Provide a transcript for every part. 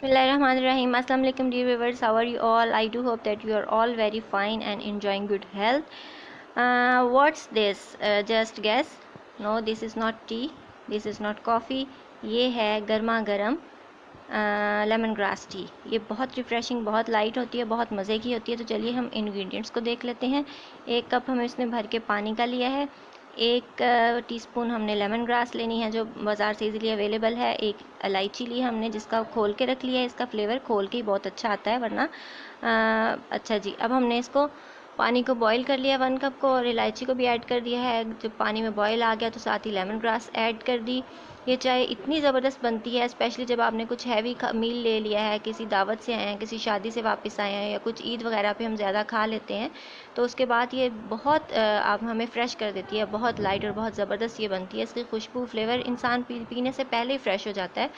Bismillahirrahmanirrahim. Assalamu alaikum dear viewers. How are you all? I do hope that you are all very fine and enjoying good health. What's this? Just guess. No, this is not tea. This is not coffee. ये है गर्मा गर्म lemon grass tea. ये बहुत refreshing, बहुत light होती है, बहुत मज़े की होती है। तो चलिए हम इंग्रेडिएंट्स को देख लेते हैं। 1 कप हमें इसमें भर के पानी का लिया है। 1 टीस्पून हमने लेमन ग्रास लेनी है जो बाज़ार से इजीली अवेलेबल है। 1 इलायची ली हमने जिसका खोल के रख लिया है। इसका फ्लेवर खोल के ही बहुत अच्छा आता है, वरना अच्छा जी। अब हमने इसको पानी को बॉईल कर लिया 1 कप को, और इलायची को भी ऐड कर दिया है। जब पानी में बॉईल आ गया तो साथ ही लेमन ग्रास ऐड कर दी। ये चाय इतनी ज़बरदस्त बनती है, स्पेशली जब आपने कुछ हैवी मील ले लिया है, किसी दावत से आए हैं, किसी शादी से वापस आए हैं, या कुछ ईद वगैरह पे हम ज़्यादा खा लेते हैं, तो उसके बाद ये बहुत आप हमें फ़्रेश कर देती है। बहुत लाइट और बहुत ज़बरदस्त ये बनती है। इसकी खुशबू, फ्लेवर इंसान पीने से पहले ही फ़्रेश हो जाता है।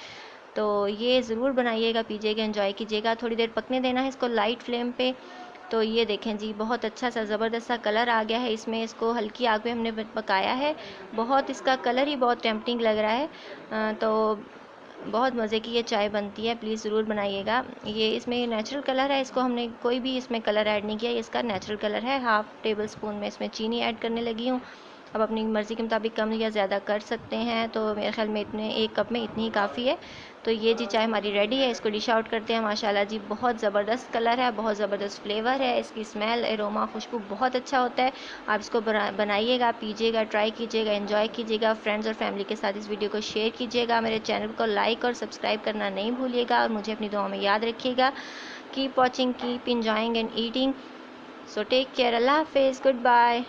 तो ये ज़रूर बनाइएगा, पीजिएगा, एंजॉय कीजिएगा। थोड़ी देर पकने देना है इसको लाइट फ्लेम पे। तो ये देखें जी, बहुत अच्छा सा ज़बरदस्त सा कलर आ गया है इसमें। इसको हल्की आग पे हमने पकाया है। बहुत इसका कलर ही बहुत टेम्पटिंग लग रहा है। तो बहुत मज़े की ये चाय बनती है, प्लीज़ ज़रूर बनाइएगा। ये इसमें नेचुरल कलर है, इसको हमने कोई भी इसमें कलर ऐड नहीं किया, ये इसका नेचुरल कलर है। 1/2 टेबल स्पून में इसमें चीनी ऐड करने लगी हूँ। अब अपनी मर्ज़ी के मुताबिक कम या ज़्यादा कर सकते हैं। तो मेरे ख्याल में 1 कप में इतनी ही काफ़ी है। तो ये जी चाय हमारी रेडी है। इसको डिश आउट करते हैं। माशाल्लाह जी, बहुत ज़बरदस्त कलर है, बहुत ज़बरदस्त फ्लेवर है। इसकी स्मेल, एरोमा, खुशबू बहुत अच्छा होता है। आप इसको बनाइएगा, पीजिएगा, ट्राई कीजिएगा, एंजॉय कीजिएगा। फ्रेंड्स और फैमिली के साथ इस वीडियो को शेयर कीजिएगा। मेरे चैनल को लाइक और सब्सक्राइब करना नहीं भूलिएगा, और मुझे अपनी दुआ में याद रखिएगा। Keep watching, keep enjoying and eating. So take care. अल्लाह हाफिज़, गुड बाय।